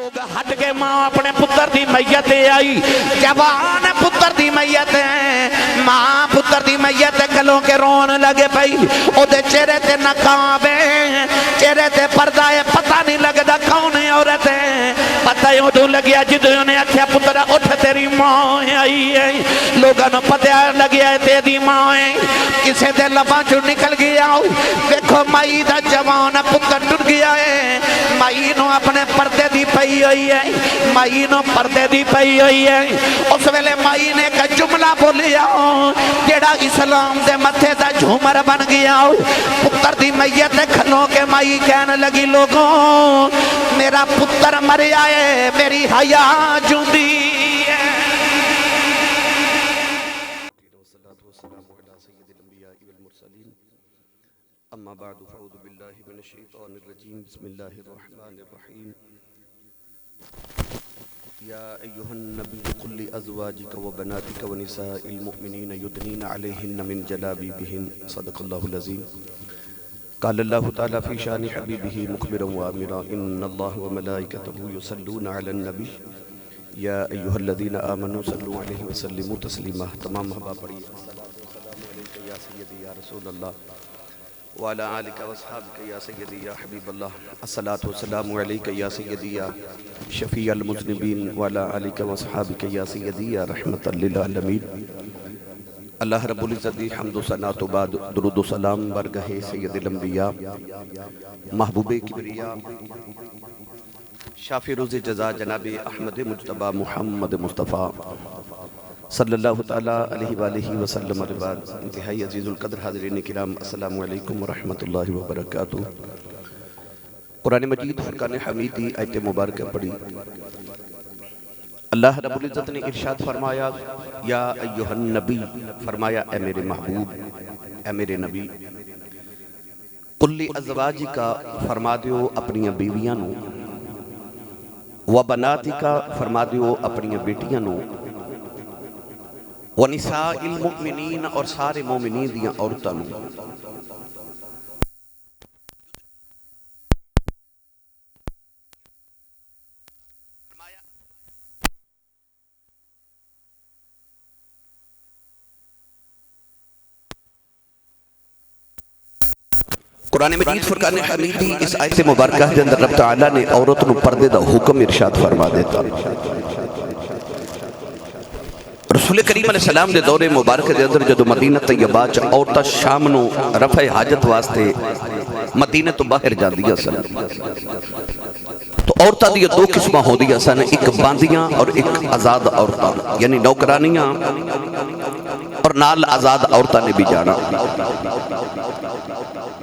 لوگ ہٹ کے ماں اپنے پتر دی میت آئی جوان پتر دی میت ماں پتر دی میت گلوں کے رون لگے پئی او دے چہرے تے نقاب ہے چہرے تے پردہ ہے پتہ نہیں لگدا کون عورت ہے پتہ ہی ادوں لگیا جدوں نے آکھیا پتر اٹھ تیری ماں آئی ہے لوگاں نوں پتہ لگیا ہے تیری ماں ہے کسے دے لباں چوں نکل گیا دیکھو مائی دا جوان پتر ٹر گیا ہے مائی نو اپنے پردے دی پئی ہوئی ہے مائی نو پردے دی پئی ہوئی ہے اس ویلے مائی نے ایک جملہ بولیا جیڑا اسلام دے متھے دا جھومر بن گیا پتر دی میت کھلوں کے مائی کہنے لگی لوگوں میرا پتر مریا ہے میری حیا جوندی ہے اما بعد فاعوذ باللہ من الشیطان الرجیم بسم اللہ الرحمن الرحیم یا ایہا النبی قل لازواجک وبناتک ونساء المؤمنین یدنین علیہن من جلابیبہن صدق اللہ العظیم قال اللہ تعالی فی شان حبیبہ مخبرا وآمرا ان اللہ وملائکتہ یصلون علی النبی یا ایہا الذین آمنوا صلوا علیہ وسلموا تسلیما تمام محبا پڑھی الصلاة والسلام علیکہ یا سیدی یا رسول اللہ وعلى آلك واصحابك يا سيدي يا حبيب الله الصلاة والسلام عليك يا سيدي يا شفيع المذنبين وعلى آلك واصحابك يا سيدي يا رحمة للعالمين اللہ رب العزت دی حمد و ثنا تو بعد درود و سلام برگاہ سید الانبیاء محبوب کبریا شافی روز جزا جناب احمد مجتبی محمد مصطفیٰ صلی اللہ تعالیٰ علیہ وآلہ وسلم بعد انتہائی عزیز القدر حاضرین کرام السلام علیکم ورحمت اللہ وبرکاتہ قرآن مجید فرقان حمیدی آیت مبارکہ پڑھی اللہ رب العزت نے ارشاد فرمایا یا ایہا النبی فرمایا اے میرے محبوب اے میرے نبی قل لازواجکا فرما دیو اپنی بیویاں نو وبناتکا فرما دیو اپنی بیٹیاں نو وَنِسَاءِ الْمُؤْمِنِينَ اور سارے مومنین دیاں عورتاں قرآن مجید فرقان حمیدی اس آیت مبارکہ کے اندر رب تعالیٰ نے عورت نو پردے دا حکم ارشاد فرما دیتا رسول کریم علیہ السلام دے دور مبارک دے اندر جدو مدینہ طیبہ چا عورتہ شام نو رفع حاجت واسطے مدینہ تو باہر جان دیا سن تو عورتہ دیا دو قسمہ ہو دیا سن ایک باندیاں اور ایک آزاد عورتہ یعنی نوکرانیاں اور نال آزاد عورتہ نے بھی جانا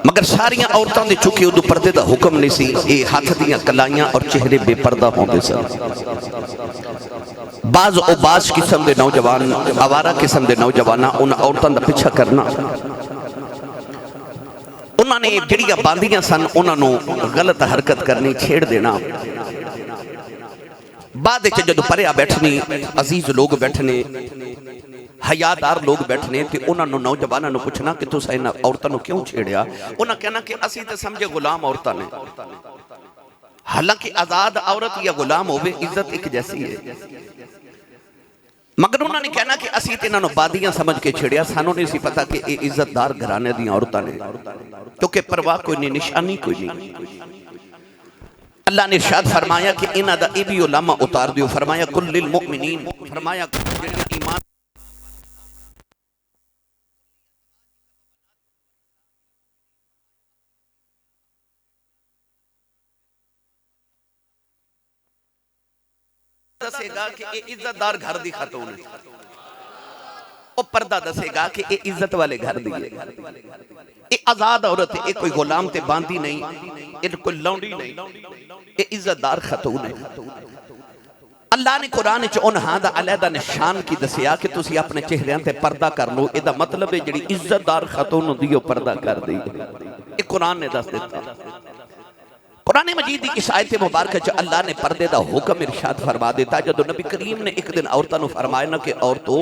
مگر ساریاں عورتاں دے چکے ادو پردے دا حکم نہیں سی اے ہاتھ دیاں کلائیاں اور چہرے بے پردہ ہوں دے سن بعض او بعض قسم دے نوجوان آوارہ قسم دے نوجوانہ ان عورتاں دا پیچھا کرنا انہوں نے جڑیاں باندیاں سن انہوں نے غلط حرکت کرنی چھیڑ دینا بعد جدو پریا بیٹھنی عزیز لوگ بیٹھنے حیادار لوگ بیٹھنے تے انہوں نے نوجوانہ نے پوچھنا کہ تو سائنہ عورتوں نے کیوں چھیڑیا انہوں کہنا کہ اسی تے سمجھے غلام عورتوں نے حالانکہ آزاد عورت یا غلام ہوئے عزت ایک جیسی ہے مگر انہوں نے کہنا کہ اسی تے انہوں نے بادیاں سمجھ کے چھڑیا سانوں نے اسی پتا کہ اے عزت دار گھرانے دی عورتاں نے کیونکہ پرواہ کوئی نہیں نشانی کوئی نہیں اللہ نے ارشاد فرمایا کہ انہاں دا اے بھی علماء اتار دیو فرمایا کل للمؤمنین فرمایا جنہاں ایمان دسے گا کہ اے عزت دار گھر دی خاتون ہے او پردہ دسے گا کہ اے عزت والے گھر دی ہے اے آزاد عورت ہے اے کوئی غلام تے باندی نہیں اے کوئی لونڈی نہیں اے عزت دار خاتون ہے اللہ نے قرآن چ انہاں دا علیحدہ نشان کی دسیا کہ تسی اپنے چہریاں تے پردہ کر لو اے دا مطلب ہے جڑی عزت دار خاتون ہوندی او پردہ کر دی اے قرآن نے دس دیتا قرآن مجید کی اس آیت مبارکہ جو اللہ نے پردے دا حکم ارشاد فرما دیتا جدو نبی کریم نے ایک دن عورتوں نے فرمایا نا کہ عورتوں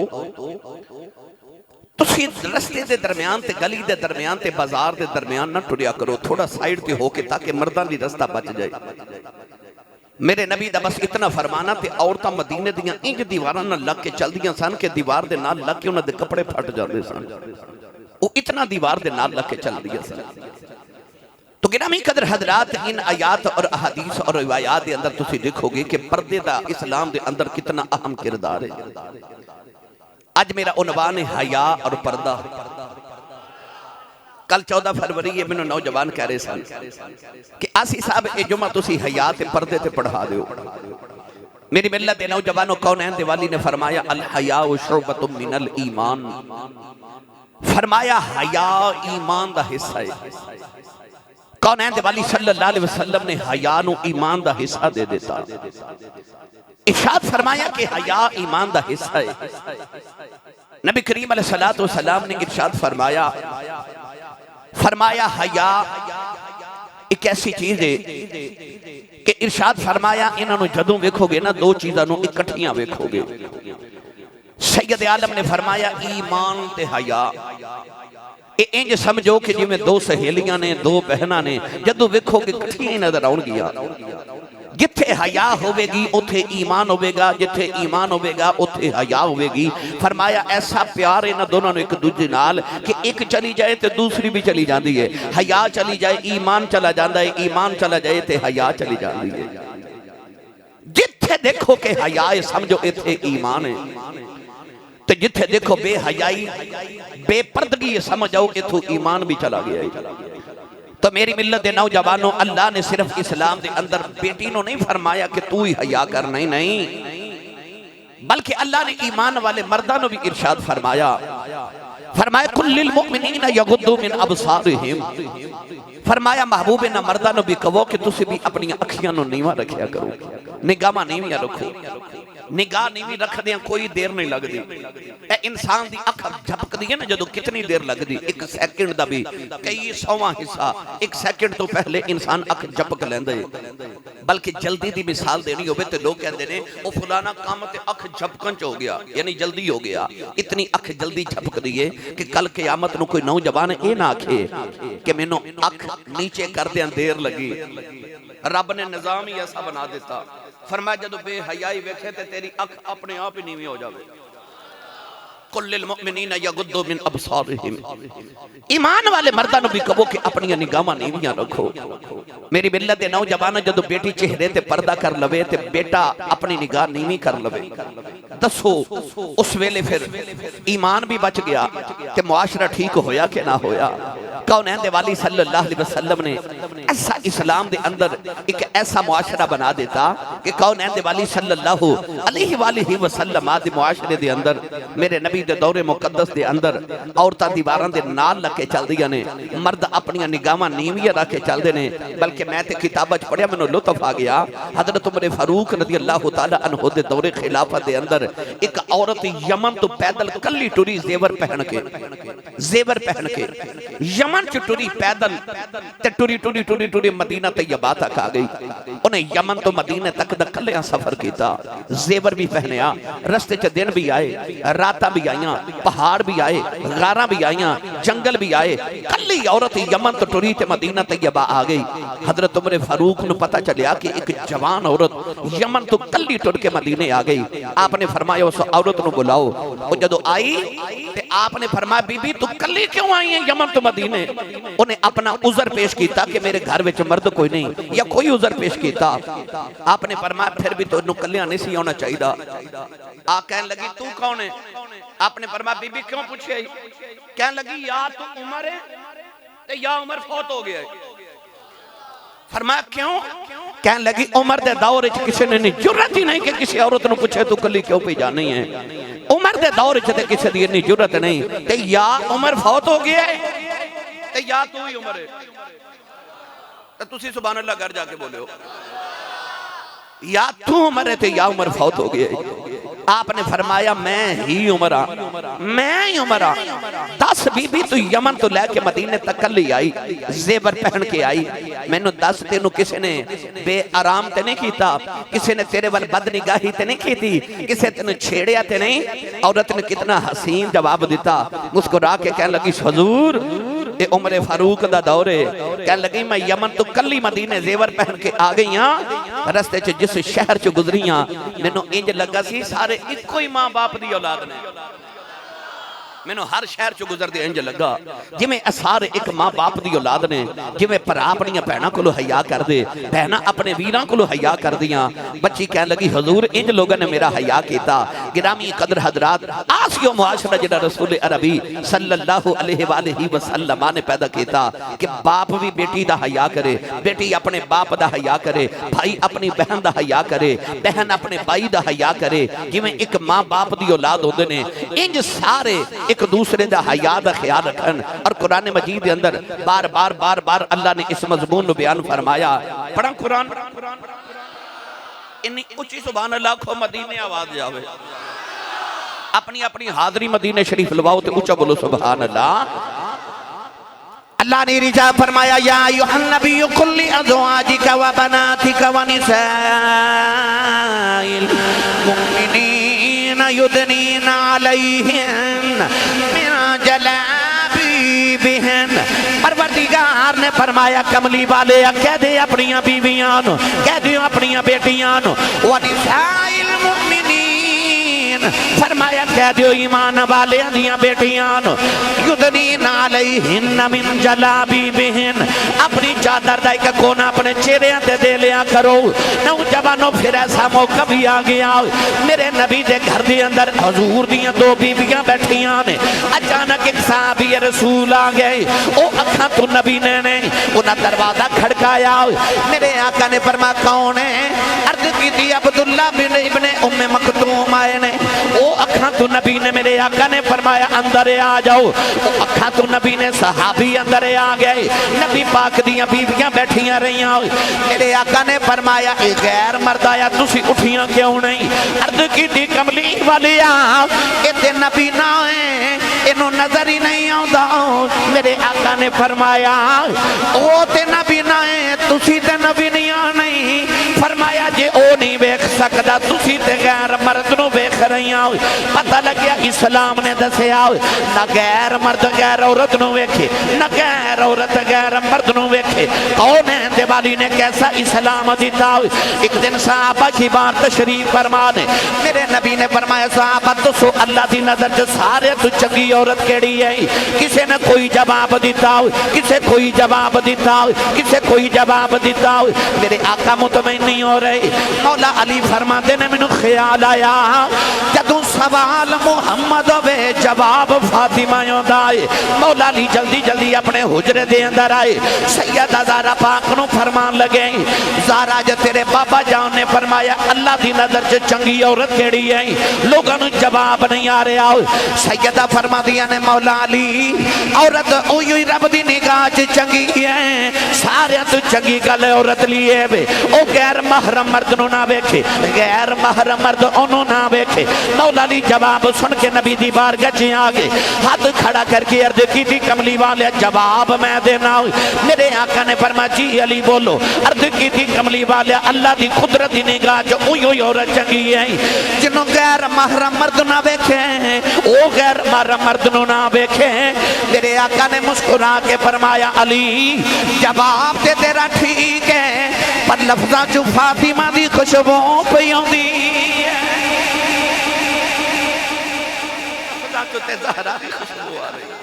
تسی رستے دے درمیان تے گلی دے درمیان تے بازار دے درمیان نہ ٹریا کرو تھوڑا سائیڈ تے ہو کے تاکہ مردان دی رستہ بچ جائے میرے نبی دا بس اتنا فرمانا تے عورتاں مدینے دیاں انج دیواراں نال لگ کے چل دیاں سن کہ دیوار دے نال لگ کے انہاں دے کپڑے پھٹ جاندے سن، وہ اتنا دیوار دے نال لگ کے چل دیاں سن۔ تو گرامی قدر حضرات، ان آیات اور احادیث اور روایات دے اندر تسی دیکھو گے کہ پردے دا اسلام دے اندر کتنا اہم کردار ہے۔ آج میرا عنوان ہے حیا اور پردہ۔ کل 14 فروری یہ میں نوجوان کہہ رہے سن کہ آسی صاحب اے جمعہ تسی حیا تے پردے تے پڑھا دیو۔ میری ملت نوجوانوں کونین دیوالی نے فرمایا الحیاء شعبۃ من الایمان، فرمایا حیا ایمان دا حصہ ہے۔ کونین دیوالی صلی اللہ علیہ وسلم نے حیا نو ایمان دا حصہ دے دیتا، ارشاد فرمایا کہ حیا ایمان دا حصہ ہے۔ نبی کریم علیہ السلام نے ارشاد فرمایا حیا ایک ایسی چیز ہے کہ ارشاد فرمایا انہاں نو جدوں ویکھو گے نا دو چیزاں نو اکٹھیاں ویکھو گے۔ سید عالم نے فرمایا ایمان تے حیا انج سمجھو کہ جی میں دو سہیلیاں نے دو بہناں نے جدوں ویکھو گے اکٹھیاں ہی نظر آؤں گیا۔ جتھے حیا ہوئے گی اتھے ایمان ہوئے گا، جتھے ایمان ہوئے گا اتھے حیا ہوئے گی۔ فرمایا ایسا پیار ہے نہ دونوں نے ایک دوسرے نال کہ ایک چلی جائے تے دوسری بھی چلی جاندی ہے، حیا چلی جائے ایمان چلا جاندا ہے، ایمان چلا جائے تے حیا چلی جاندی ہے۔ جتھے دیکھو کہ حیا ہے سمجھو اتھے ایمان ہے، تو جتھے دیکھو بے حیائی بے پردگی سمجھو اتھو ایمان بھی چلا گیا ہے۔ تو میری ملت دے نوجوانوں، اللہ نے صرف اسلام دے اندر بیٹی نو نہیں فرمایا کہ تو ہی حیا کر، نہیں، بلکہ اللہ نے ایمان والے مردانو بھی ارشاد فرمایا کل للمؤمنین یغضوا من ابصارہم، فرمایا محبوب نہ مردانو بھی کہو کہ تسی بھی اپنی اکھیاں نو نیواں رکھیا کرو، نگاہاں نیویاں رکھو۔ نگاہ نیوی رکھ دیاں کوئی دیر نہیں لگ دی، اے انسان دی اکھ جھپک دی ہے نا جدو کتنی دیر لگ دی، ایک سیکنڈ دا بھی کئی سواں حصہ ایک سیکنڈ تو پہلے انسان اکھ جھپک لیندے، بلکہ جلدی دی مثال دینی ہوئے تے لوگ کہندے نے او فلانا کام تے اکھ جھپکن چ ہو گیا، یعنی جلدی ہو گیا۔ اتنی اکھ جلدی جھپک دیئے کہ کل قیامت نو کوئی نوجوان اے نہ آکھے کہ میں نو اکھ نیچے کر دیاں دیر لگی۔ رب نے نظام ہی ایسا بنا دیتا، فرمایا جدو بے حیائی ویکھے تے تیری اکھ اپنے آپ ہی نیوی ہو جاوے۔ قل للمؤمنین یغضوا من ابصارہم، ایمان والے مردانو بھی کہو کہ اپنی نگاہاں نیویاں رکھو۔ میری ملت نوجوان جدو بیٹی چہرے تے پردہ کر لوے تے بیٹا اپنی نگاہ نیوی کر لوے، دسو اس ویلے پھر ایمان بھی بچ گیا کہ معاشرہ ٹھیک ہویا کہ نہ ہویا۔ کونین دے والی صلی اللہ علیہ وسلم نے ایسا اسلام دے اندر ایک ایسا معاشرہ بنا دیتا کہ کونین دے والی صلی اللہ علیہ وآلہ وسلم آدھے معاشرے دے اندر میرے نبی دے دور مقدس دے اندر عورتاں دیواراں دے نال لکے چل دیا نے، مرد اپنی نگاہاں نیویاں رکھ کے چل دے نے۔ بلکہ میں تے کتابہ پڑھیا میں نے لطف آ گیا، حضرت عمر فاروق رضی اللہ تعالیٰ عنہ دے دور خلافت دے اندر ایک عورت یمن تو پیدل کلی ٹوری زیور پہن کے یمن چ ٹوری پیدل تے ٹوری مدینہ طیبہ تک آ گئی۔ انہیں یمن تو مدینہ تک دا کلیاں سفر کیتا، زیور بھی پہنیا، رستے چ دن بھی آئے، راتاں بھی آئیاں، پہاڑ بھی آئے، غاراں بھی آئیاں، جنگل بھی آئے، کلی عورت یمن تو ٹوری تے مدینہ طیبہ آ گئی۔ حضرت عمر فاروق نو پتہ چلیا کہ ایک جوان عورت یمن تو کلی ٹر کے مدینے آ گئی۔ آپ نے فرمایا اس عورت نو بلاؤ، وہ جدو آئی تے آپ نے فرمایا بی بی تو کلی کیوں آئی ہیں یمن تو مدینے؟ انہیں اپنا عذر پیش کیتا کہ میرے گھر وچ مرد کوئی نہیں، یا کوئی عذر پیش کیتا۔ آپ نے فرمایا پھر بھی تو انہوں کلیاں نہیں سی ہونا چاہیے۔ آ کہنے لگی تو کون ہے؟ آپ نے فرمایا بی بی کیوں پوچھے؟ کہنے لگی یا تو عمر ہے تے یا عمر فوت ہو گیا ہے۔ فرمایا کیوں؟ کہنے لگی عمر دے دور وچ کسی نے نہیں جرت ہی نہیں کہ کسی عورت نو پوچھے تو کلی کیوں پہ جانی ہے۔ عمر دے دور وچ تے کسی دی اتنی جرت نہیں تے یا عمر فوت ہو گیا ہے تے یا تو ہی عمر ہے۔ تے تسی سبحان اللہ گھر جا کے بولے ہو، یا تو عمر ہے تے یا عمر فوت ہو گیا ہے۔ آپ نے فرمایا میں ہی عمر ہاں۔ 10 بی بی تو یمن تو لے کے مدینے تک کلی آئی، زیور پہن کے آئی۔ میں نے 10 تینوں کسی نے بے آرام تے نہیں کیتا، کسی نے تیرے وال بد نگاہی تے نہیں کیتی، کسی تینوں چھیڑیا تے نہیں۔ عورت نے کتنا حسین جواب دیتا، مسکرا کے کہنے لگی حضور اے عمر فاروق دا دور ہے. کہنے لگی میں یمن تو کلی مدینے زیور پہن کے آ گئی ہاں. رستے چ جس شہر چ گزری ہاں مینوں انج لگا سی سارے اکو ہی ماں باپ دی اولاد نے. مینوں ہر شہر چ گزر دے انج لگا جویں سارے ایک ماں باپ دی اولاد نے. جویں بھرا اپنی بہناں کولوں حیا کر دے, بہناں اپنے ویراں کولوں حیا کردیاں. بچی کہن لگی حضور انج لوگوں نے میرا حیا کیتا. گرامی قدر حضرات, آسیو معاشرہ جڑا رسول عربی صلی اللہ علیہ وآلہ وسلم نے پیدا کیتا کہ باپ بھی بیٹی دا حیا کرے, بیٹی اپنے باپ دا حیا کرے, بھائی اپنی بہن دا حیا کرے, بہن اپنے بھائی دا حیا کرے. جویں ایک ماں باپ دی اولاد ہوندے نے انج سارے ایک دوسرے دا حیا دا خیال رکھن. اور قرآن مجید دے اندر بار بار بار بار اللہ نے اس مضمون نو بیان فرمایا. پڑھا قرآن انی اچھی سبحان اللہ کھو مدینے آواز جاوے. اپنی اپنی حاضری مدینے شریف لواؤ تے اچھا بولو سبحان اللہ. اللہ نے رجا فرمایا یا ایوہ النبی قل ازواجک و بناتک و نساء المؤمنین یدنین علیہن من جلابیبہن. پروردگار نے فرمایا کملی والے کہہ دے اپنی بیویاں نو, کہہ دے اپنی بیٹیاں نو, و نساء المؤمنین فرمایا کہہ دیو ایمان والے دیاں بیٹیاں نو, یدنین علیہن من جلابیبہن اپنی چادر دا ایک کونا اپنے چہرے تے دے لیا کرو. نوجوانوں پھر ایسا موقع بھی آ گیا میرے نبی دے گھر دے اندر حضور دیاں دو بیویاں بیٹھیاں نے. اچانک ایک صحابی رسول آ گئے, او اکھاں تو نبی نے انہاں دروازہ کھڑکایا. میرے آقا نے فرمایا کون ہے؟ عرض کی تھی عبداللہ بن ابن ام مکتوم آئے نے. او اکھاں تو نبی نے میرے آقا نے فرمایا اندر آ جاؤ. او اکھاں تو نبی نے صحابی اندر آ گئے. نبی پاک دیاں بیویاں بیٹھیاں رہیاں. میرے آقا نے فرمایا اے غیر مرد آیا تسی اٹھیاں کیوں نہیں؟ عرض کی تھی کملی والیا اے تے نبی نہ ہے, انہوں نظر ہی نہیں آؤں. میرے آقا نے فرمایا او تے نبی نہ ہے تسی تے نبی نہیں آنی. فرمایا جے او نہیں بیکھ سکدا تسی تے غیر مرد نو بیکھ رہی آؤ. پتہ لگیا اسلام نے دسے آؤ نہ غیر مرد غیر عورت نو بیکھے, نہ غیر عورت غیر مرد نو بیکھے. کون ہے دیوالی نے کیسا اسلام دیتا. ایک دن صحابہ کی بار تشریف فرما نے میرے نبی نے فرمایا صحابہ تو سو اللہ دی نظر جو سارے تو چنگی عورت کیڑی ہے؟ کسے نے کوئی جواب دیتا ہو, کسے کوئی جواب دیتا ہو, کسے کوئی جواب دیتا ہو. میرے آقا مطمئن نہیں ہو رہے. مولا علی فرماتے نے مینوں خیال آیا جدوں سوال محمد ہوئے جواب فاطمہ ہوندا ہے. مولا علی جلدی جلدی اپنے حجرے دے اندر آئے. سیدہ زہرا پاک نو فرمان لگے زہرا جو تیرے بابا جان نے فرمایا اللہ دی نظر سے چنگی عورت کیڑی ہے؟ لوگوں نے جواب نہیں آ رہا. سیدہ فرما دیا نے مولا علی عورت اوہی رب دی نگاہ چ چنگی ہے, سارے تو چنگی گل عورت لیے وے. او غیر محرم مرد نو نہ ویکھے, غیر محرم مرد انہوں نہ ویکھے. مولا علی جواب سن کے نبی دی بارگاہ چ آ گئے, ہاتھ کھڑا کر کے عرض کی تھی کملی والے جواب میں دینا. میرے آقا نے فرمایا جی علی بولو. عرض کی تھی کملی والے اللہ دی قدرت دی نگاہ چ اوہی عورت چنگی ہے جنوں غیر محرم مرد نہ ویکھے, او غیر محرم مرد نو نہ ویکھے. میرے آقا نے مسکرا کے فرمایا علی جواب تے تیرا ٹھیک ہے پر لفظاں چ فاطمہ دی خوشبو پئی ہوندی ہے. لفظاں چ تے زہرا دی خوشبو آ رہی ہے.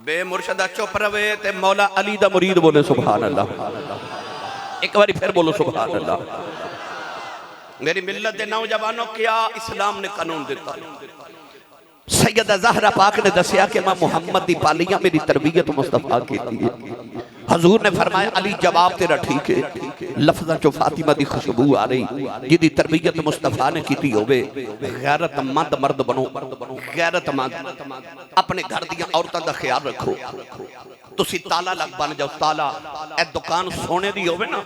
بے مرشدہ چپ روے تے مولا علی دا مرید بولے سبحان اللہ. ایک باری پھر بولو سبحان اللہ. میری ملت دے نوجوانوں کیا اسلام نے قانون دیتا. سیدہ زہرا پاک نے دسیا کہ میں محمد دی پالیاں میری تربیت مصطفیٰ کی تھی. حضور نے فرمایا علی جواب تیرا ٹھیک ہے, لفظاں چو فاطمہ دی خوشبو آ رہی جدی تربیت مصطفیٰ نے کیتی ہوئے. غیرت مند مرد بنو, غیرت مند اپنے گھر دیاں عورتاں دا خیال رکھو. تسی تالا لگ بن جاؤ. تالا اے دکان سونے دی ہوئے نا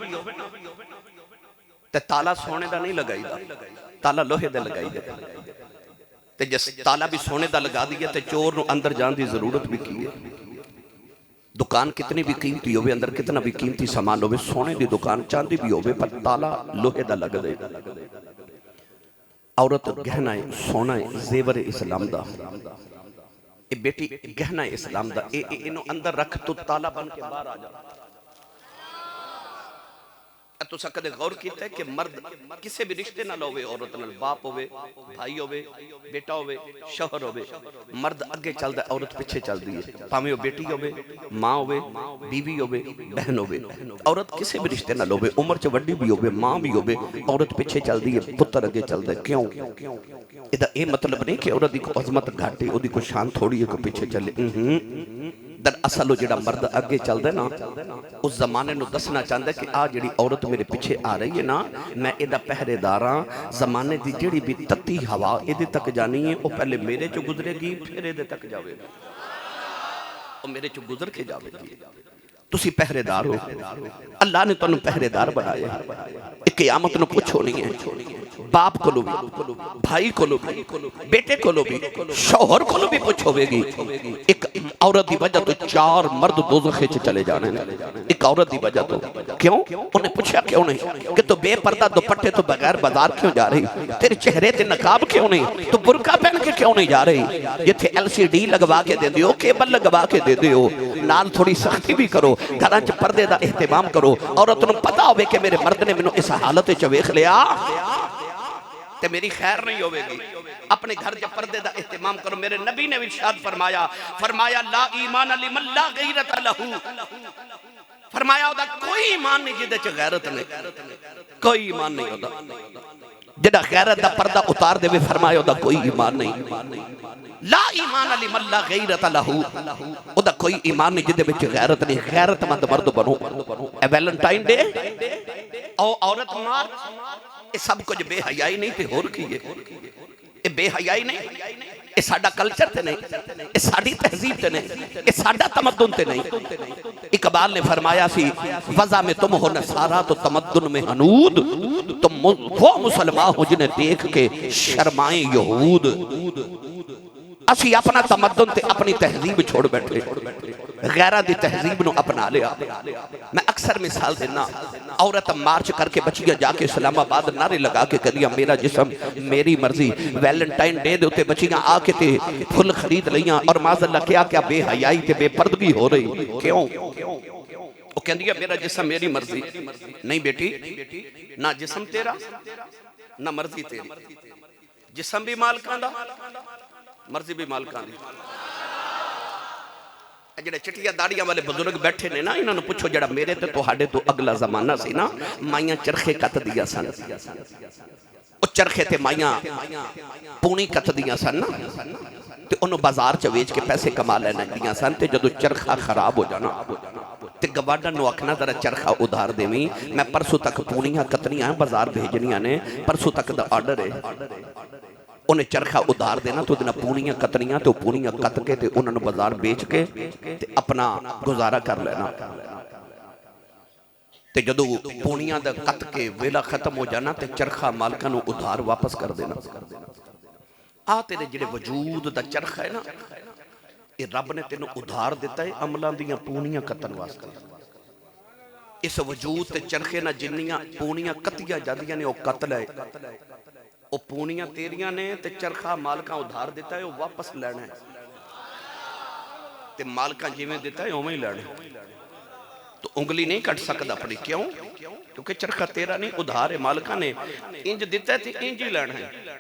تے تالا سونے دا نہیں لگائی دا, تالا لوہے دا لگائی دا. تے جس تالا بھی سونے دا لگا دیا تے چور نو اندر جان دی ضرورت بھی کی ہے. دکان کتنی بھی قیمتی ہوئے، اندر کتنا بھی قیمتی سامان ہوئے، سونے دی دکان چاندی بھی ہوئے پر تالا لوہے دا لگ دے. عورت گہنا ہے، سونا ہے، زیور اسلام دا. اے بیٹی گہنا ہے اسلام دا، انہوں اندر رکھ تو تالا بن کے باہر آ جا. تو سکتے غور کیتا ہے کہ مرد کسے بھی رشتے نہ لوے، عورت نہ باپ ہوئے، بھائی ہوئے، بیٹا ہوئے، شوہر ہوئے. مرد اگے چل دا، عورت پیچھے چل دی ہے. پاویں بیٹی ہوئے، ماں ہوئے، بیوی ہوئے، بہن ہوئے. عورت کسے بھی رشتے نہ لوے، عمر چ وڈی بھی ہوئے، ماں بھی ہوئے، عورت پیچھے چل دی ہے، پتر اگے چل دا ہے. کیوں؟ ایدہ اے مطلب نہیں کہ عورت دی کو عظمت گھاٹے، او دی کو شان تھوڑی ہے کہ پیچھے چلے. در اصل جڑا مرد اگے چل دے نا، اس زمانے نو دسنا چاہتا ہے کہ آج جڑی عورت میرے پیچھے آ رہی ہے نا، میں ایدہ پہرے داراں. زمانے دی جڑی بھی تتی ہوا ایدے تک جانی ہے، وہ پہلے میرے چو گزرے گی، پھر ایدے تک جاوے گی، وہ میرے چو گزر کے جاوے گی. تسی پہرے دار ہو، اللہ نے تنہوں پہرے دار بنایا ہے. قیامت نو کچھ ہونی ہے. باپ کو لو بھی، بھائی کو لو بھی، بیٹے کو لو بھی، شوہر کو لو بھی کچھ ہوئے گی. ایک عورت دی وجہ تو 4 مرد دوزخے چ چلے جانے ہیں. ایک عورت دی وجہ تو کیوں؟ انہیں پوچھا کیوں نہیں کہ تو بے پردہ دوپٹے تو بغیر بازار کیوں جا رہی؟ تیرے چہرے تے نقاب کیوں نہیں؟ تو برقع پہن کے کیوں نہیں جا رہی؟ یہ تھے LCD لگوا کے دے دیو، کیبل لگوا کے دے دیو. نال تھوڑی سختی بھی کرو، گھران چ پردے دا اہتمام کرو. عورت انہوں پتا ہوئے کہ میرے مرد نے منوں اس حالت چویخ لیا تے میری خیر نہیں ہوئے گی. اپنے گھر جب پردے دا اہتمام کرو. میرے نبی نے ارشاد فرمایا لا ایمان لمن لا غیرت لہو. فرمایا ہوتا کوئی ایمان نہیں جدے چ غیرت نہیں، کوئی ایمان نہیں ہوتا. جدہ غیرت دا پردہ اتار دے، فرمایا ہوتا کوئی ایمان نہیں. لا ایمان لمن لا غیرت لہو، ہوتا کوئی ایمان نہیں جدے بچ غیرت نہیں. غیرت مند مرد بنو. اے ویلنٹائن ڈے او عورت مار، یہ سب کچھ بے حیائی نہیں تھے ہور کیے. یہ بے حیائی نہیں، یہ ساڑھا کلچر تے نہیں، یہ ساڑھی تہذیب تے نہیں، یہ ساڑھا تمدن تے نہیں. اقبال نے فرمایا سی وضع میں تم ہو نصارہ تو تمدن میں حنود. تم وہ مسلمان ہو جنہیں دیکھ کے شرمائیں یہود. اسی اپنا تمدن تے اپنی تہذیب چھوڑ بیٹھے، غیرہ دی تہذیب نو اپنا لیا. میں اکثر مثال دینا، عورت مارچ کر کے بچیاں جا کے اسلام آباد نعرے لگا کے کہہ دیا میرا جسم میری مرضی. ویلنٹائن ڈے دے ہوتے بچیاں آ کے تے پھل خرید لیاں اور معاذ اللہ کیا بے حیائی تے بے پردگی ہو رہی. کیوں؟ وہ کہہ دیا میرا جسم میری مرضی. نہیں بیٹی، نہ جسم تیرا نہ مرضی تیری. جسم بھی مالکان دا، مرضی بھی مالکان دی. جڑے چٹیاں داڑیاں والے بزرگ بیٹھے نے نا، انہوں نے پوچھو جڑا میرے تے تو ہاڑے تو اگلا زمانہ سی نا، مائیاں چرخے کت دیا سن. او چرخے تے مائیاں پونی کت دیا سن نا، تے انہوں بازار چویج کے پیسے کما لینا دیا سن. تے جدو چرخہ خراب ہو جانا تے گواڈا نو اکھنا ذرا چرخہ ادھار دے میں، میں پرسو تک پونیاں کتنیاں ہیں بازار بھیجنیاں نے، پرسو تک دا آرڈر ہے. انہیں چرخہ ادھار دینا تو دینا پونیاں کتنیاں تو پونیاں کت کے تے انہوں نے بازار بیچ کے تے اپنا گزارہ کر لینا. تے جدو پونیاں دا کت کے ویلا ختم ہو جانا تے چرخہ مالکہ نو ادھار واپس کر دینا. تیرے جڑے وجود دا چرخہ ہے نا، یہ رب نے تینوں ادھار دیتا ہے عملان دیاں پونیاں کتن واسطے. اس وجود تے چرخے نہ جنیاں پونیاں کتیاں جادیاں نے وہ قتل ہے. وہ پونیاں تیریاں نے تے چرخہ مالکاں ادھار دیتا ہے وہ واپس لینا ہے. تے مالکاں جیویں دیتا ہے اوہیں لینا ہے. تو انگلی نہیں کٹ سکتا اپنی. کیوں؟ کیونکہ چرخہ تیرا نہیں، ادھار ہے. مالکاں نے انج دیتا ہے تے انج ہی لینا ہے.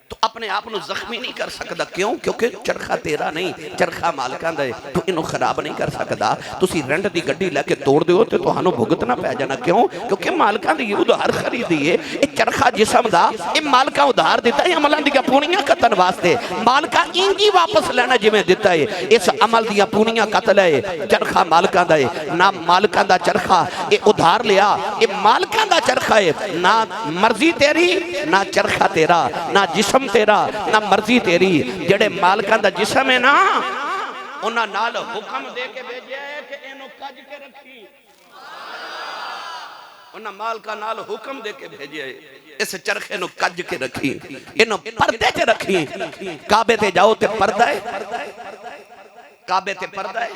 تو اپنے آپ نو زخمی نہیں کر سکتا. کیوں؟ کیونکہ چرخہ تیرا نہیں، چرخہ مالکاں دے. تو انہوں خراب نہیں کر سکتا. تو اسی رنڈ دی گڈی لے کے توڑ دے ہوتے تو ہنو بھگتنا پہ جانا. کیوں؟ کیونکہ مالکاں دی ادھار خریدی ہے. ایک چرخہ جسم دا یہ مالکاں ادھار دیتا ہے عملان دیا پونیاں قتل واسطے. مالکاں انجی واپس لینا جی میں دیتا ہے. اس عمل دیا پونیاں قتل ہے. چرخہ مالکاں دا ہے نہ، مالکاں دا چرخہ یہ ادھار لیا. یہ مالکاں دا چرخہ ہے، نہ مرضی تیری نہ چرخہ تیرا، نہ جسم تیرا نہ مرضی تیری. جڑے مالکان دا جسم ہے نا، انہاں نال حکم دے کے بھیجے کہ انہوں کج کے رکھی. انہاں مالکان نال حکم دے کے بھیجے اس چرخے نو کج کے رکھی، انہوں پردے تے رکھی. کعبے تے جاؤ تے پردہ ہے، کعبے تے پردہ ہے.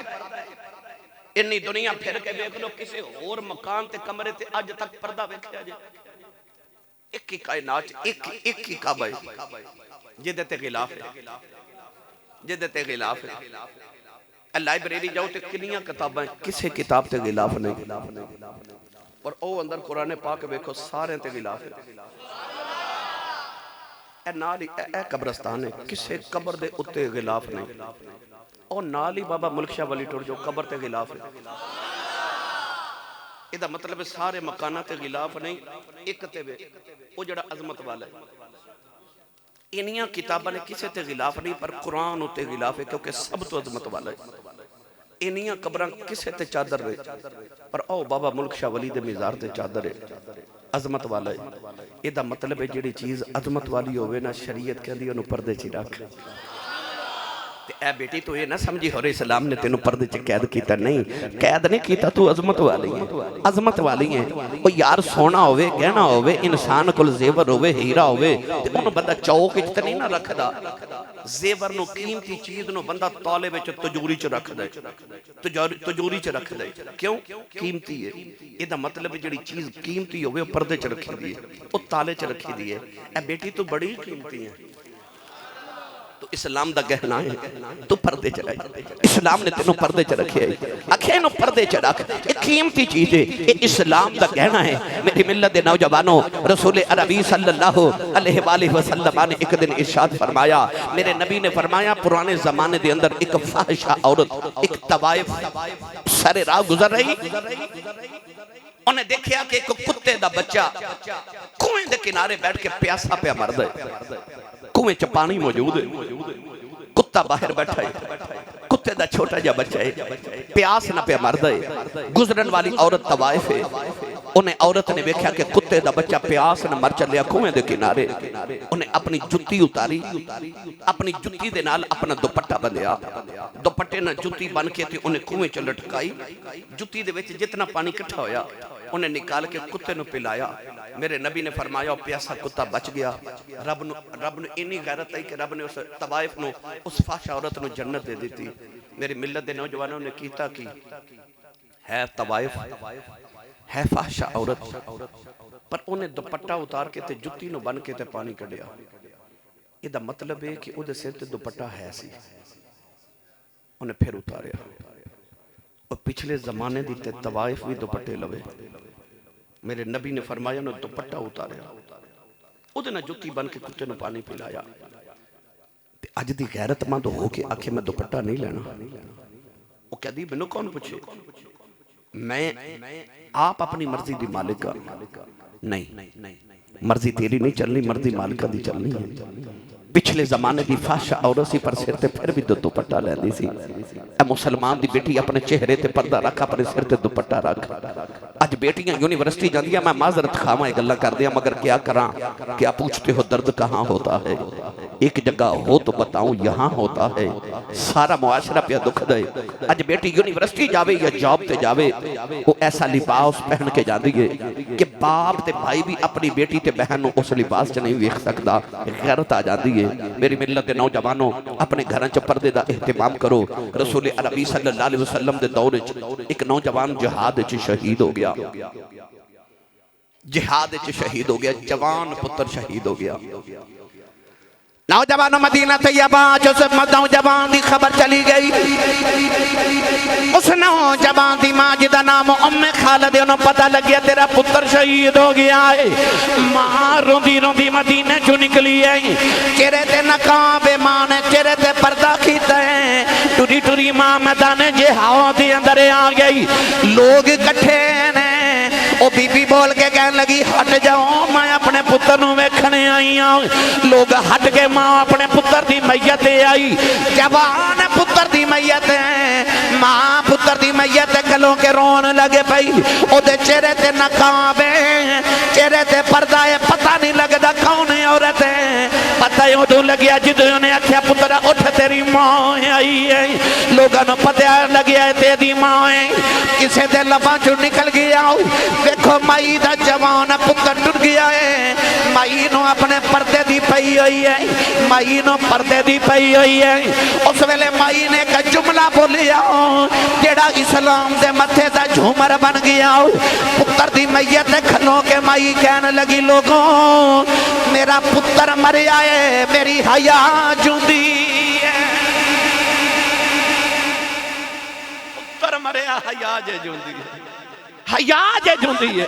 انی دنیا پھر کے دیکھ لو کسی اور مکان تے کمرے تے اج تک پردہ ویکھیا جے ایک ہی کائنات ایک ہی کعبہ ہے جدے تے غلاف ہے جدے تے غلاف ہے لائبریری جاؤ تے کنیاں کتاباں کسے کتاب تے غلاف نہیں اور او اندر قرآن پاک ویکھو سارے تے غلاف ہے اے نالی اے قبرستان ہے کسے قبر دے اتے غلاف نہیں اور نالی بابا ملک شاہ ولی ٹور جو قبر تے غلاف ہے یہ مطلب ہے سارے مکانہ تے غلاف نہیں ایک تے وے وہ جڑا عظمت والا ہے انہیاں کتابہ نے کسے تے غلاف نہیں پر قرآن تے غلاف ہے کیونکہ سب تو عظمت والا ہے انہیاں قبران کسے تے چادر رہے پر او بابا ملک شاہ ولی دے مزار تے چادر ہے عظمت والا ہے یہ دا مطلب ہے جڑی چیز عظمت والی ہوئے نا شریعت کہہ دی انہوں پردے چی رکھ اے بیٹی تو یہ نہ سمجھی ہو رہے اسلام نے تینوں پردے چی قید کیتا نہیں قید نہیں کیتا تو عظمت والی ہیں عظمت والی ہیں وہ یار سونا ہوئے گہنا ہوئے انسان کل زیور ہوئے ہیرا ہوئے انہوں بندہ چوک اتنی نہ رکھ دا زیور نو قیمتی چیز نو بندہ تالے وچ تجوری چ رکھ دے تجوری چ رکھ دے کیوں قیمتی ہے یہ دا مطلب جڑی چیز قیمتی ہوئے پردے چ رکھی دی ہے وہ تالے چ رکھی دی ہے اے بیٹی تو بڑی قیمتی ہے تو اسلام دا گہنا ہے تو پردے چ رکھ اسلام نے تینوں پردے چ رکھے اکھے نو پردے چ رکھ ایک قیمتی چیز ہے یہ اسلام دا گہنا ہے میری ملت دے نوجوانوں رسول عربی صلی اللہ علیہ وآلہ وسلم نے ایک دن ارشاد فرمایا میرے نبی نے فرمایا پرانے زمانے دے اندر ایک فاحشہ عورت ایک طوائف سر راہ گزر رہی انہیں دیکھیا کہ ایک کتے دا بچہ کنویں دے کنارے بیٹھ کے پیاسا پہ مرد ہے کنویں چ پانی موجود ہے کتا باہر بیٹھا ہے کتے دا چھوٹا جا بچہ ہے پیاس نہ پہ مرد ہے گزرن والی عورت طوائف ہے انہیں عورت نے دیکھا کہ کتے دا بچہ پیاس نہ مر چلیا کنویں دے کنارے انہیں اپنی جتی اتاری اپنی جتی دے نال اپنا دوپٹہ بندیا دوپٹے نہ جتی بن کے تھی انہیں کنویں چ لٹکائی جتی دے وچ جتنا پانی کٹھا ہویا انہیں نکال کے کتے نو پلایا میرے نبی نے فرمایا پیاسا کتا بچ گیا رب نے انی غیرت آئی کہ رب نے اس طوائف نو اس فاحشہ عورت نو جنت دے دیتی میری ملت دے نوجوانوں نے کیتا کی ہے طوائف ہے فاحشہ عورت پر انہیں دوپٹہ اتار کے تے جتی نو بن کے تے پانی کڈیا یہ دا مطلب ہے کہ او دے سر تے دوپٹہ ہے سی انہیں پھر اتاریا اور پچھلے زمانے دی تے طوائف بھی دوپٹے لوے میرے نبی نے فرمایا انہوں دوپٹہ اتاریا او دے نہ جتی بن کے کتے نو پانی پلایا اج دی غیرت مند ہو کے آکھے میں دوپٹہ نہیں لینا وہ کہہ دی منو کون پوچھے میں آپ اپنی مرضی دی مالک نہیں مرضی تیری نہیں چلنی مرضی مالکہ دی چلنی ہے پچھلے زمانے دی فاحشہ عورت سی پر سر تے پھر بھی دوپٹہ لے دی سی اے مسلمان دی بیٹی اپنے چہرے تے پردہ رکھ اپنے سر تے دوپٹہ رکھ اج بیٹیاں یونیورسٹی جاندیاں میں معذرت خواہ گلا کر دیا مگر کیا کراں کیا پوچھتے ہو درد کہاں ہوتا ہے ایک جگہ ہو تو بتاؤں یہاں ہوتا ہے سارا معاشرہ پہ دکھ دے اج بیٹی یونیورسٹی جاوے یا جاب تے جاوے وہ ایسا لباس پہن کے جاندی ہے کہ باپ تے بھائی بھی اپنی بیٹی تے بہن نو اس لباس چ نہیں ویکھ سکدا غیرت آ جاندی ہے میری ملت دے نوجوانوں اپنے گھراں چ پردے دا اہتمام کرو رسول عربی صلی اللہ علیہ وسلم دے دور وچ ایک نوجوان جہاد وچ شہید ہو گیا جہاد وچ شہید ہو گیا جوان پتر شہید ہو گیا نوجوانوں مدینہ طیبہ جس نوجوان دی خبر چلی گئی اس نوجوان دی ماں جدا نام ام خالد انہوں پتہ لگیا تیرا پتر شہید ہو گیا ہے ماں روندی روندی مدینہ جو نکلی ہے چہرے تے نقاب ماں نے چہرے تے پردہ کیتا ہے ٹوری ٹوری ماں میدان جہاد دی اندر آ گئی لوگ کٹھے نے او بی بی بول کے کہنے لگی ہٹ جاؤ میں اپنے پتر نو ویکھنے آئی ہوں لوگ ہٹ کے ماں اپنے پتر دی میت آئی جوان پتر دی میت ماں پتر دی میت گلوں کے رون لگے پئی او دے چہرے تے نقاب چہرے تے پردہ ہے پتہ نہیں لگدا کون عورت ہے پتہ ہی ادھوں لگیا جدوں نے آکھیا پتر اٹھ تیری ماں آئی ہے لوگاں نوں پتہ لگیا تیری ماں ہے کسے دے لباں چوں نکل گیا دیکھو مائی دا جوان پتر ٹر گیا ہے مائی نو اپنے پردے دی پئی ہوئی ہے، مائی نو پردے دی پئی ہوئی ہے۔ اس ویلے مائی نے ایک جملہ بولیا جیڑا اسلام دے متھے دا جھومر بن گیا۔ پتر دی میت کھلو کے مائی کہنے لگی لوگوں میرا پتر مریا ہے، میری حیا جوندی ہے۔ پتر مریا حیا جے جوندی ہے، حیا جے جوندی ہے۔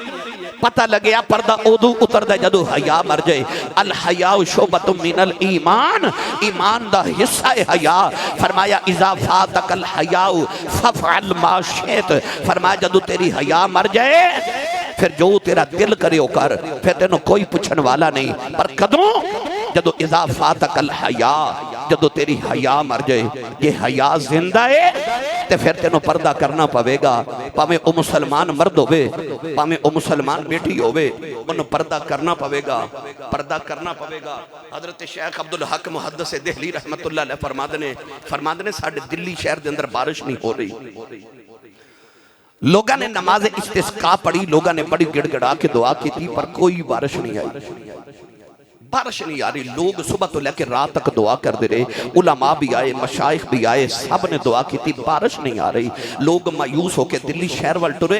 پتہ لگیا پردہ ادو اتر دے جدو حیا مر جائے۔ الحیاء شعبۃ من الایمان، ایمان دا حصہ حیا۔ فرمایا اذا فاتک الحیاء ففعل ما شئت، فرمایا جدو تیری حیا مر جائے پھر جو تیرا دل کرے ہو کر، پھر تینوں کوئی پوچھن والا نہیں۔ پر کدوں جدو اذا فاتک الحیاء، جدو تیری حیا مر جائے، یہ حیا زندہ ہے تے پھر تینوں پردہ کرنا پوے گا۔ پاویں او مسلمان مرد ہوئے، پاویں او مسلمان بیٹی ہوئے، انہوں پردہ کرنا پوے گا، پردہ کرنا پوے گا۔ حضرت شیخ عبدالحق محدث دہلی رحمت اللہ علیہ فرماندنے ساڑھے دلی شہر دے اندر بارش نہیں ہو رہی۔ لوگاں نے نماز استسقاء پڑھی، لوگاں نے بڑی گڑ گڑا کے دعا کی تھی، پر کوئی بارش نہیں آئی، بارش نہیں آ رہی۔ لوگ صبح تو لے کے رات تک دعا کر دے رہے، علماء بھی آئے، مشائخ بھی آئے، سب نے دعا کی تھی، بارش نہیں آ رہی۔ لوگ مایوس ہو کے دلی شہر وال ٹرے۔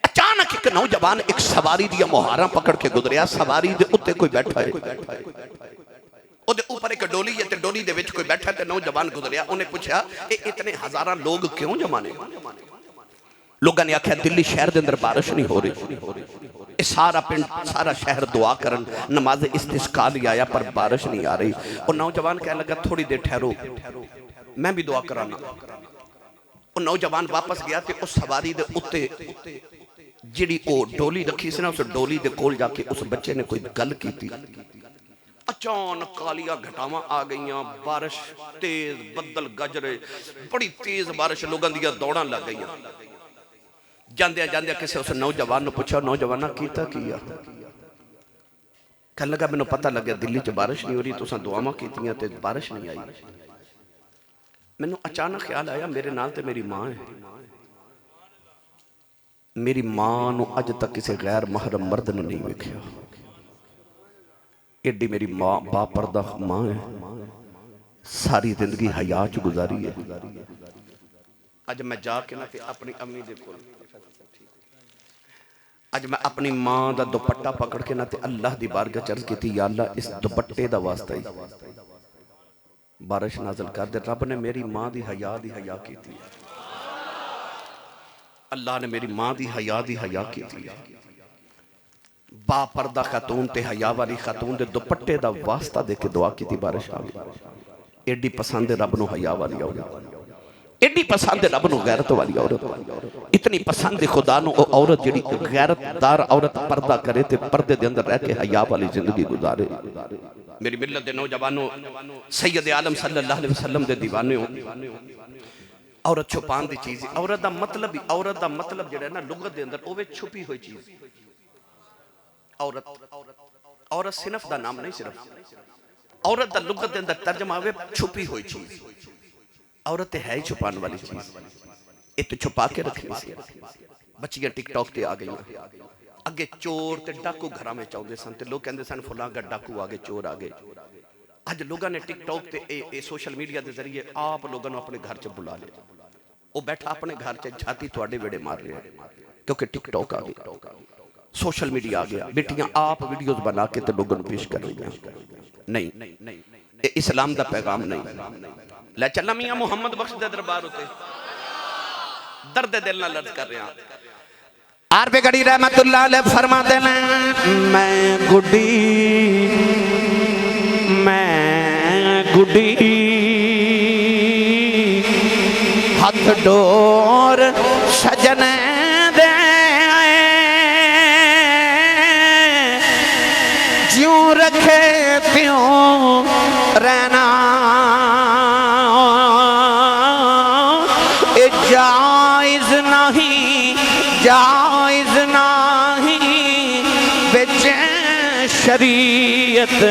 اچانک ایک نوجوان ایک سواری دیا مہاراں پکڑ کے گزریا، سواری دے اتے کوئی بیٹھا ہے، او دے اوپر ایک ڈولی ہے تے ڈولی دے وچ کوئی بیٹھا تے نوجوان گزریا۔ انہیں پوچھا اتنے ہزاراں لوگ کیوں جمانے؟ لوگاں نے آکھیا دلی شہر دے اندر بارش نہیں ہو رہی، سارا پنڈ سارا شہر دعا کرن نماز استسقاء لے آیا پر بارش نہیں آ رہی۔ اور نوجوان کہنے لگا تھوڑی دیر ٹھہرو میں بھی دعا کرانا۔ اور نوجوان واپس گیا تے اس سواری دے اتے جڑی او ڈولی رکھی سی نا، اس ڈولی دے کول جا کے اس بچے نے کوئی گل کی تھی۔ اچانک کالیاں گھٹاواں آ گئیاں، بارش تیز، بدل گجرے، بڑی تیز بارش، لوگاں دیا دوڑاں لگ گئیاں۔ جاندیا جاندیا کسے اس نوجوان نے پوچھا نوجوانہ کیتا کیا؟ کہنے لگا میں نے پتہ لگیا دلی چ بارش نہیں ہو رہی، تساں دعاواں کیتیاں تے بارش نہیں آئی۔ میں نے اچانک خیال آیا میرے نال تے میری ماں ہے، میری ماں نو اج تک کسی غیر محرم مرد نے نہیں ویکھیا، ایڈی میری ماں با پردہ ماں ہے، ساری زندگی حیا چ گزاری ہے۔ اج میں جا کے نہ تے اپنی امی دے کول، اج میں اپنی ماں دا دوپٹہ پکڑ کے نہ تے اللہ دی بارگاہ چرز کی تھی، یا اللہ اس دوپٹے دا واسطہ ہی بارش نازل کر دے۔ رب نے میری ماں دی حیا کی تھی، اللہ نے میری ماں دی حیا کی تھی۔ با پردہ خاتون تے حیا والی خاتون دے دوپٹے دا واسطہ دے کے دعا کی تھی، بارش آ گئی۔ ایڈی پسند رب نو حیا والی عورت، ایڈی پسند رب نو غیرت والی عورت، اتنی پسند خدا نو او عورت جڑی غیرت دار عورت پردہ کرے تے پردے دے اندر رہ کے حیا والی زندگی گزارے۔ میری ملت دے نوجوانوں، سید عالم صلی اللہ علیہ وسلم دے دیوانے ہو، عورت چھپان دی چیز، عورت دا مطلب جڑا ہے نا لغت دے اندر اوے چھپی ہوئی چیز۔ عورت صنف دا نام نہیں، صرف عورت دا لغت دے اندر ترجمہ ہوئے چھپی ہوئی چیز۔ عورت ہے ہی چھپان والی چیز، یہ تو چھپا کے رکھنی سی۔ بچیاں ٹک ٹاک تے آ گئی، اگے چور تے ڈاکو گھراں میں چاہتے سن تے لوگ کہندے سن فلاں گا ڈاکو آگے چور آگے۔ اج لوگاں نے ٹک ٹاک تے سوشل میڈیا دے ذریعے آپ لوگاں اپنے گھر چ بلا لے، وہ بیٹھا اپنے گھر چ جھاتی تواڈے ویڑے مار رہے ہیں، کیونکہ ٹک ٹاک آ گئی، سوشل میڈیا آ گیا، بیٹیاں آپ ویڈیوز بنا کے تے لوگوں پیش کر رہی ہیں۔ نہیں، اسلام دا پیغام نہیں۔ لے چلا میاں محمد بخش دے دربار ہوتے، درد دل نہ لرز کر رہے ہیں۔ عارف گڑی رحمت اللہ علیہ فرما دینا، میں گڈی ہاتھ ڈور سجنے دے جیوں رکھے تیوں رہنا، جائز نہیں بچ شریعت،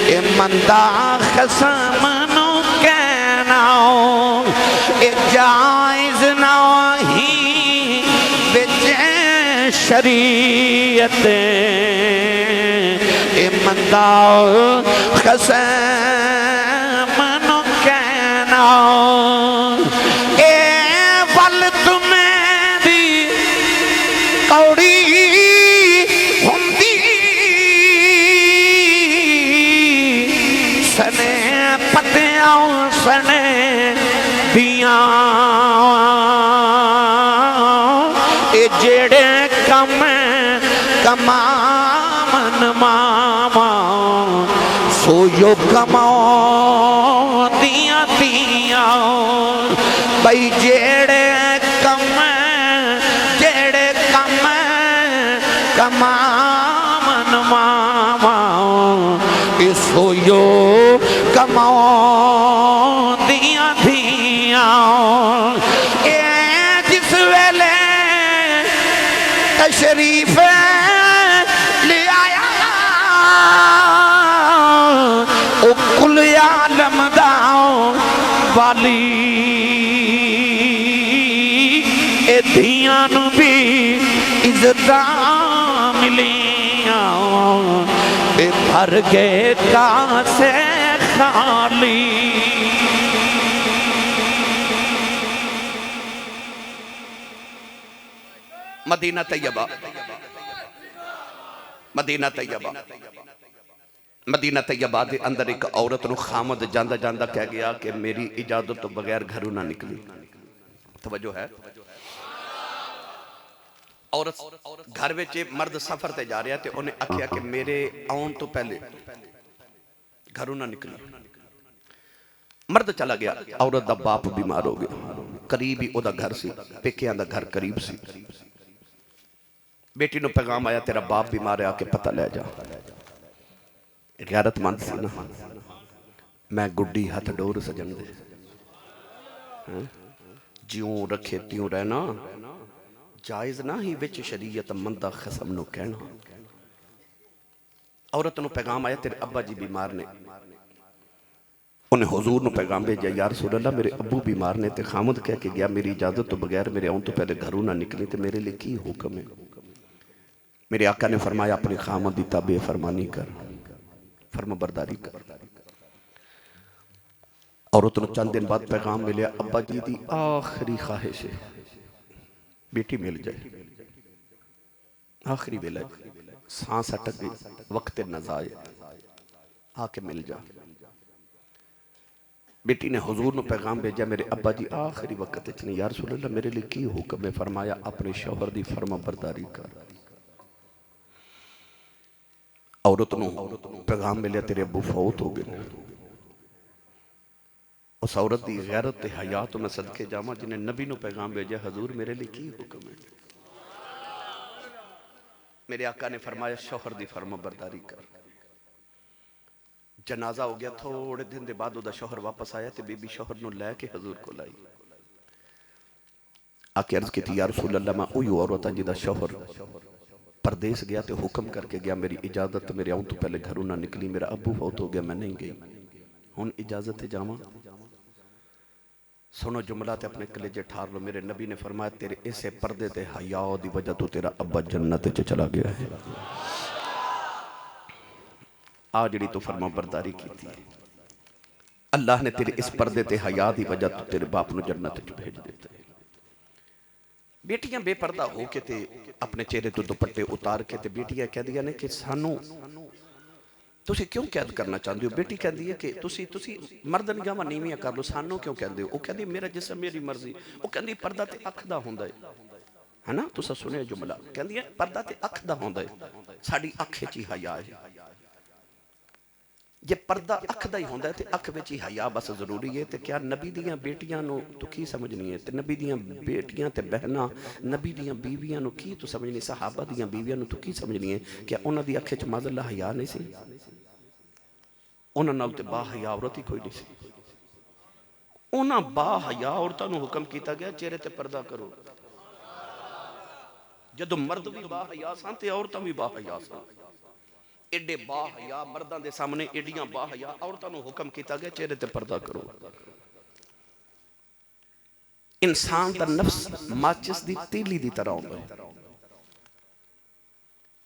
اے مندہ خسم نو کہنا، اے جائز نہیں بچ شریعت اے مندہ خسم نو کہنا اے ول تمہیں دی کوڑی ہوندی سنے پتیاں سنے دیاں اے جڑے کم کمامن ماما سویو کماؤ دیاں دیاں بھئی جڑے کم کمامن ماما اے سویو کماؤ دیاں دیاں اے جس ویلے تشریف لے آیا او کل عالم داؤ والی اے دھیاں نو بھی عزتاں ملیاں اے بھر گئے کاسے خالی مدینہ طیبہ مدینہ طیبہ مدینہ طیبہ دے اندر ایک عورت نو خامد جاندہ جاندہ کہہ گیا کہ میری اجازت تو بغیر گھروں نہ نکلی توجہ ہے عورت گھر وچے مرد سفر تے جا رہا تے انہیں آکھیا کہ میرے آن تو پہلے گھروں نہ نکلی مرد چلا گیا عورت دا باپ بیمار ہو گیا قریب ہی او دا گھر سی پیکیاں دا گھر قریب سی بیٹی نو پیغام آیا تیرا باپ بیمار ہے آکے پتہ لے جا غیرت مند سی نا میں گڈی ہاتھ ڈور سجن دے جیوں رکھے تیوں رہنا جائز نہ ہی وچ شریعت مندہ خسم نو کہنا عورت نو پیغام آیا تیرے ابا جی بیمار نے انہیں حضور نو پیغام بھیجا یا رسول اللہ میرے ابو بیمار نے تے خامد کہہ کے گیا میری اجازت تو بغیر میرے آن تو پہلے گھروں نہ نکلی تے میرے لئے کی حکم ہے میرے آقا نے فرمایا اپنی خامد دی تابع فرمانی کر فرما برداری کر عورت نو چند دن بعد پیغام ملیا ابا جی دی آخری خواہش ہے بیٹی مل جائے آخری ویلہ سانس اٹک گئی وقت نزائے آکے مل جا بیٹی نے حضور نو پیغام بھیجا میرے ابا جی آخری وقت اتنی یا رسول اللہ میرے لئے کی حکم ہے فرمایا اپنے شوہر دی فرما برداری کر عورت نو پیغام ملیا تیرے ابو فوت ہو گئے اس عورت دی غیرت تے حیات میں صدقے جامع جنہیں نبی نو پیغام بھیجا حضور میرے لئے کی حکم ہے میرے آقا نے فرمایا شوہر دی فرما برداری کر جنازہ ہو گیا تھوڑے دن دے بعد دا شوہر واپس آیا تے بی بی شوہر نو لے کے حضور کو لائی آکے عرض کی تھی یا رسول اللہ میں اوہی عورتا جی دا شوہر پردیس گیا تے حکم کر کے گیا میری اجازت میرے آؤں تو پہلے گھروں نہ نکلی میرا ابو فوت ہو گیا میں نہیں گئی ہون اجازت جامع سنو جملہ تے اپنے کلیجے ٹھار لو میرے نبی نے فرمایا تیرے اسے پردے تے حیاء دی وجہ تو تیرا ابا جنت چلا گیا ہے آجڑی تو فرما برداری کی تھی اللہ نے تیرے اس پردے تے حیاء دی وجہ تو تیرے باپ نو جنت بھیج دیتا ہے بیٹیاں بے پردہ ہو کے تے اپنے چہرے تو دوپٹے اتار کے تے بیٹیاں کہہ دیا نے کہ سانو تسی کیوں قید کرنا چاہتے ہو بیٹی کہہ دی ہے کہ تسی مردن جامع نیویاں کر لو سانو کیوں کہہ دی ہو وہ کہہ دی میرا جسم میری مرضی وہ کہہ دی پردہ تے اکھ دا ہوندہ ہے نا تو سا سنے جملہ کہہ دی ہے پردہ تے اکھ دا ہوندہ ہے ساڑی اکھ چی حیاء ہے یہ پردہ اکھ دا ہی ہوندہ ہے تے اکھ وچی حیاء بس ضروری ہے تے کیا نبی دیاں بیٹیاں نو تو کی سمجھنی ہے تے نبی دیاں بیٹیاں تے بہناں نبی دیاں بیویاں نو کی تو سمجھنی صحابہ دیاں بیویاں نو تو کی سمجھنی ہے کیا انہاں دی اکھے چ ماذ اللہ حیاء نہیں سی انہاں نال تے با حیاء عورت ہی کوئی نہیں سی انہاں با حیاء عورتاں نو حکم کیتا گیا چہرے تے پردہ کرو جدو مرد بھی با حیاء سان تے عورتاں بھی با حیاء سان ایڈے با حیاء مردان دے سامنے ایڈیاں با حیاء عورتاں نو حکم کیتا گیا چہرے تے پردہ کرو انسان دا نفس ماچس دی تیلی دی طرح ہوتا ہے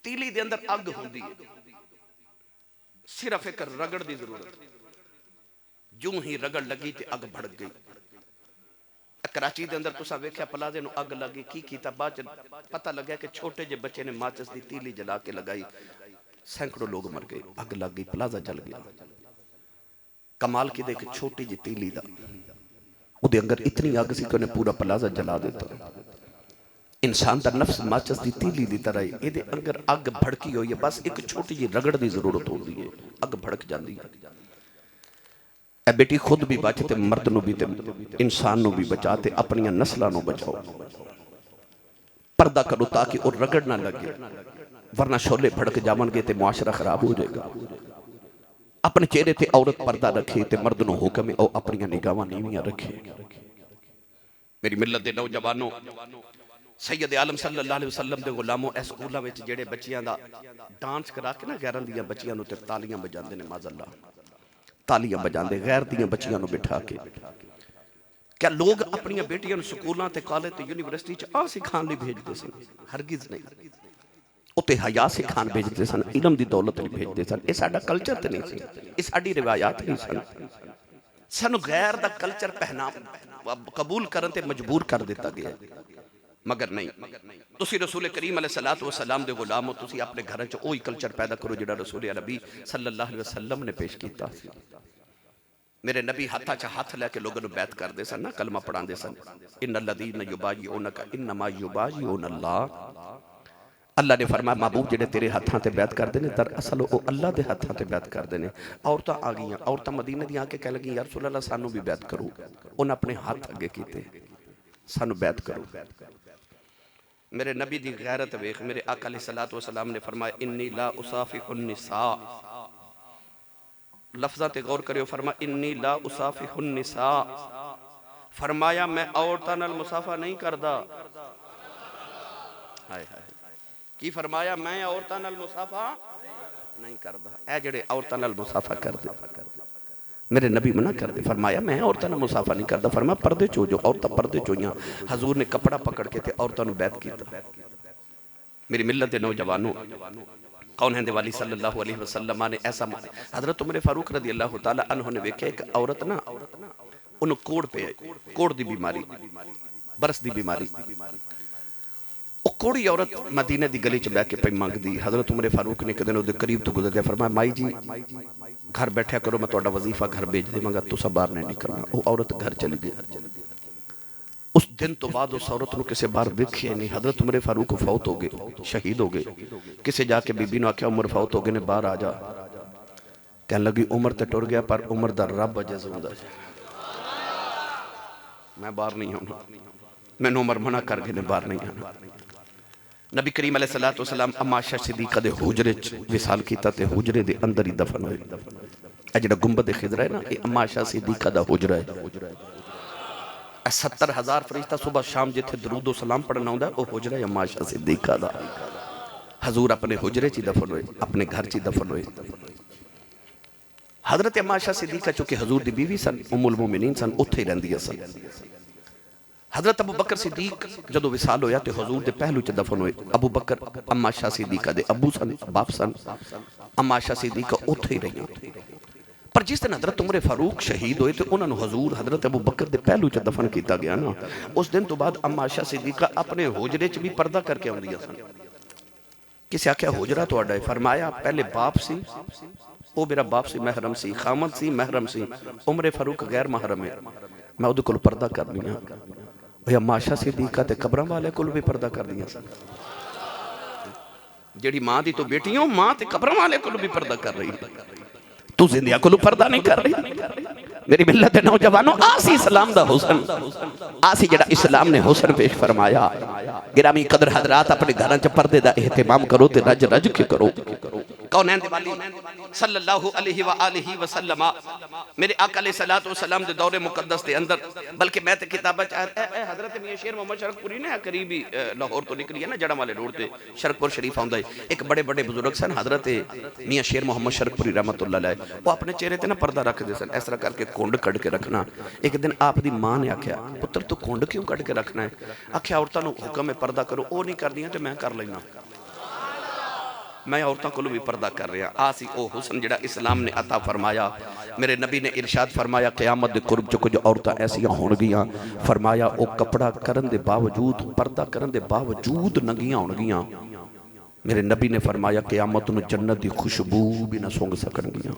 تیلی دے اندر اگ ہوندی ہے، صرف ایک رگڑ دی ضرورت، جو ہی رگڑ لگی تے اگ بھڑک گئی۔ کراچی دے اندر تساں ویکھیا پلازے نو اگ لگی کی کیتا، بعد پتہ لگا کہ چھوٹے جے بچے نے ماچس دی تیلی جلا کے لگائی، سینکڑوں لوگ مر گئے، اگ لگ گئی، پلازہ جل گیا۔ کمال کی دے کہ چھوٹی جی تیلی دا او دے اگر اتنی اگ سی کہ انہیں پورا پلازہ جلا دیتا۔ انسان دا نفس ماچس دی تیلی دی طرح ہے، دے اگر اگ بھڑکی ہوئی ہے، بس ایک چھوٹی جی رگڑ دی ضرورت ہو دی ہے، اگ بھڑک جاندی ہے۔ اے بیٹی خود بھی بچتے، مرد نو بھی تے انسان نو بھی بچاتے، اپنی نسلہ نو بچاؤ، پردہ کرو تاکہ اور رگڑ نہ لگے، ورنہ شولے بھڑک جاون گے تے معاشرہ خراب ہو جائے گا۔ اپنے چہرے تے عورت پردہ رکھے تے مرد نو حکم او اپنی نگاہاں نیویاں رکھے۔ میری ملت دے نوجوانوں، سید عالم صلی اللہ علیہ وسلم دے غلاموں، اے سکولاں وچ جڑے بچیاں دا ڈانس کرا کے نا غیراں دیاں بچیاں نو تے تالیاں بجاندے نے، معاذ اللہ تالیاں بجاندے غیر دیاں بچیاں نو بٹھا کے۔ کیا لوگ اپنی بیٹیاں نو سکولاں تے کالج تے یونیورسٹی چ سکھان لئی بھیجدے سن؟ ہرگز نہیں۔ اتے حیا سکھان بھیجدے سن، علم دی دولت نہیں بھیجدے سن۔ اے ساڈا کلچر تے نہیں سی، اے ساڈی روایات نہیں سن۔ سانو غیر دا کلچر پہنا قبول کرن تے مجبور کر دیتا گیا ہے، مگر نہیں۔ تسی رسول کریم علیہ السلام دے غلام ہو، تسی اپنے گھراں چ اوہی کلچر پیدا کرو جڑا رسول عربی صلی اللہ علیہ وسلم نے پیش کیتا۔ میرے نبی ہاتھا چا ہاتھ لے کے لوگوں نے بیعت کر دے سن نا، کلمہ پڑھان دے سن، ان الذین یبایعونک انما یبایعون اللہ۔ اللہ نے فرمایا محبوب جڑے تیرے ہاتھاں تے بیعت کر دینے، در اصل او اللہ دے ہاتھاں تے بیعت کر دینے۔ عورتاں آ گئیاں، عورتاں مدینے دی آ کے کہہ لگی یا رسول اللہ سانو بھی بیعت کرو، انہاں اپنے ہاتھ اگے کیتے، سانو بیعت کرو۔ میرے نبی دی غیرت ویکھ، میرے آقا علیہ السلام نے فرمایا انی لا اصافح النساء، لفظاں تے غور کریو، فرمایا انی لا اصافح النساء، فرمایا میں عورتاں نال مصافحہ نہیں کردا۔ ہائے ہائے، کی فرمایا میں عورتاں نال مصافحہ نہیں کردا۔ اے جڑے عورتاں نال مصافحہ کر دے، میرے نبی منع کر دے، فرمایا میں عورتاں نال مصافحہ نہیں کردا، فرمایا پردے چو جو، عورتاں پردے چویاں۔ حضور نے کپڑا پکڑ کے تے عورتاں نو بیعت کیتا۔ میری ملت دے نوجوانوں، کون ہیں دے والی صلی اللہ علیہ وسلم نے ایسا حضرت عمر فاروق رضی اللہ تعالیٰ عنہ نے ویکھے ایک عورت نا انہوں کوڑ پہ کوڑ دی بیماری، برس دی بیماری، وہ کوڑی عورت مدینہ دی گلی چ بیٹھ کے پہ مانگ دی۔ حضرت عمر فاروق نے کدے نو دے قریب تو گزر دیا، فرمایا مائی جی گھر بیٹھیا کرو، میں تہاڈا وظیفہ گھر بھیج دے مگر تساں باہر نہیں نکلنا۔ وہ عورت گھر چلی گئی۔ اس دن تو بعد اس عورت نو کسے باہر ویکھیا نہیں۔ حضرت عمر فاروق فوت ہو گئے، شہید ہو گئے۔ کسے جا کے بی بی نو آکھیا عمر فوت ہو گئے نے، باہر آ جا۔ کہنے لگی عمر تے ٹر گیا پر عمر دا رب اجے زندہ ہے، میں باہر نہیں ہونا، میں نو عمر منع کر گئے نے باہر نہیں آنا۔ نبی کریم علیہ السلام اما عائشہ صدیقہ دے حجرے وصال کیتا تے حجرے دے اندر ہی دفن ہوئے۔ اے جڑا گنبد خضرا ہے نا، یہ اما عائشہ صدیقہ دا حجرہ ہے۔ 70,000 فرشتہ صبح شام جتھے درود و سلام پڑھنا ہوندا ہے، وہ حجرہ ہے اما عائشہ صدیقہ دا۔ حضور اپنے حجرے چی دفن ہوئے، اپنے گھر چی دفن ہوئے۔ حضرت اما عائشہ صدیقہ چونکہ حضور دی بیوی سن، ام المومنین سن، اتھے ہی رہندی سن۔ حضرت ابو بکر صدیق جدو وصال ہویا تے حضور دے پہلو چ دفن ہوئے۔ ابو بکر اما عائشہ صدیقہ دے ابو سن، باپ سن، اما عائشہ صدیقہ اتھے ہی رہی۔ پر جس دن حضرت عمر فاروق شہید ہوئے تو انہوں نے حضور حضرت ابو بکر دے پہلو چ دفن کیتا گیا نا، اس دن تو بعد اما عائشہ صدیقہ اپنے حجرے چ بھی پردہ کر کے آندیا سن۔ کسی آکھیا حجرہ تو اڈا ہے، فرمایا پہلے باپ سی، وہ میرا باپ سی محرم سی، خامد سی محرم سی، عمر فاروق غیر محرم ہے، میں وہ کل پردہ کر دیا۔ بھئی اما عائشہ صدیقہ تے قبرہ والے کل بھی پردہ کر دیا سن۔ جیڑی ماں دی تو بیٹیوں، ماں تے قبرہ والے کل بھی پردہ کر رہی ہے، تو زندیہ کلو پردہ نہیں کر رہی۔ میری ملت نوجوانوں، آسی اسلام دا حسن، آسی جڑا اسلام نے حسن پیش فرمایا۔ گرامی قدر حضرات، اپنے گھراں چ پردے دا اہتمام کرو تے رج رج کے کرو۔ کونین دے والی صلی اللہ علیہ وآلہ وسلم، میرے آقا علیہ السلام دے دور مقدس دے اندر، بلکہ میں تے کتابہ چاہتا ہے حضرت میاں شیر محمد شرک پوری نے قریبی لاہور تو نکلی ہے نا، جڑا والے روڈ تے شرک پور شریف آؤں دے ایک بڑے بڑے بزرگ سن حضرت میاں شیر محمد شرک پوری رحمت اللہ علیہ، وہ اپنے چہرے تے نا پردہ رکھ دے سن، اس طرح کر کے کونڈ کڑ کے رکھنا۔ ایک دن آپ دی ماں نے آکھیا پتر تو کونڈ کیوں کڑ کے رکھنا ہے؟ آکھیا عورتاں نو حکم ہے پردہ کرو، او نہیں کر دیا تو میں کر لینا۔ میں عورتوں کو بھی پردہ کر رہا آسی او حسن جڑا اسلام نے عطا فرمایا میرے نبی نے ارشاد فرمایا قیامت دے قرب جو کچھ عورتیں ایسی ہون گیاں فرمایا او کپڑا کرن دے باوجود پردہ کرن دے باوجود ننگیاں ہون گیاں میرے نبی نے فرمایا قیامت نو جنت دی خوشبو بھی نہ سونگ سکن گیاں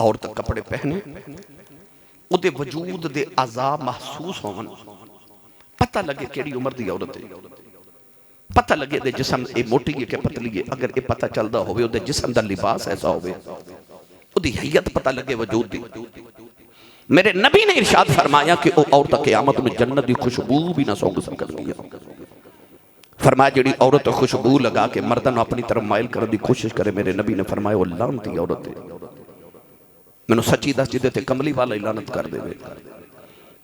عورت کپڑے پہنے او دے وجود دے عذاب محسوس ہون پتہ لگے کیڑی عمر دی عورت ہے پتہ لگے دے جسم اے موٹی ہے کہ پتلی ہے اگر اے پتہ چل دا ہوئے دے جسم دا لباس ایسا ہوئے او دی حیت پتہ لگے وجود دی میرے نبی نے ارشاد فرمایا کہ او عورت قیامت میں جنت دی خوشبو بھی نہ سونگ سکن گیا فرمایا جڑی عورت خوشبو لگا کے مردن اپنی طرف مائل کرنے دی کوشش کرے میرے نبی نے فرمایا وہ لعنتی عورت ہے میں نے سچی دس جدے تے کملی والا لعنت کر دے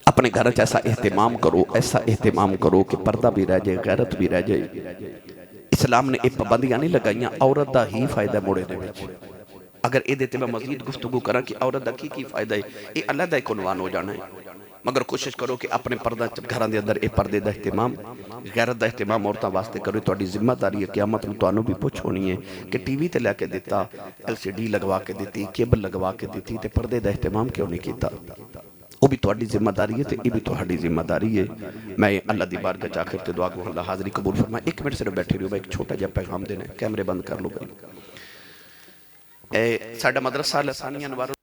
اپنے گھر ایسا اہتمام کرو کہ پردہ بھی رہ جائے غیرت بھی رہ جائے اسلام نے ایک پابندیاں نہیں لگائیاں عورت دا ہی فائدہ موڑے دے وچ اگر اے دیتے میں مزید گفتگو کرا کہ عورت دا کی فائدہ ہے اے علیحدہ ایک عنوان ہو جانا ہے مگر کوشش کرو کہ اپنے پردہ گھران دے اندر اے پردے دا اہتمام غیرت دا اہتمام عورتاں واسطے کرو تہاڈی ذمہ داری ہے قیامت میں تانوں بھی پوچھ ہونی ہے کہ ٹی وی تے لے کے دیتا ایل سی ڈی لگوا کے دیتی کیبل لگوا کے دیتی تے پردے دا اہتمام کیوں نہیں کیتا وہ بھی تہاڈی ذمہ داری ہے تے یہ بھی تہاڈی ذمہ داری ہے میں اللہ دی بارگاہ چ آخر تے دعا کروں اللہ حاضری قبول فرمائے ایک منٹ صرف بیٹھے رہو میں ایک چھوٹا جہا پیغام دینا ہے کیمرے بند کر لو بھائی ساڈا مدرسہ لسانیہ انوار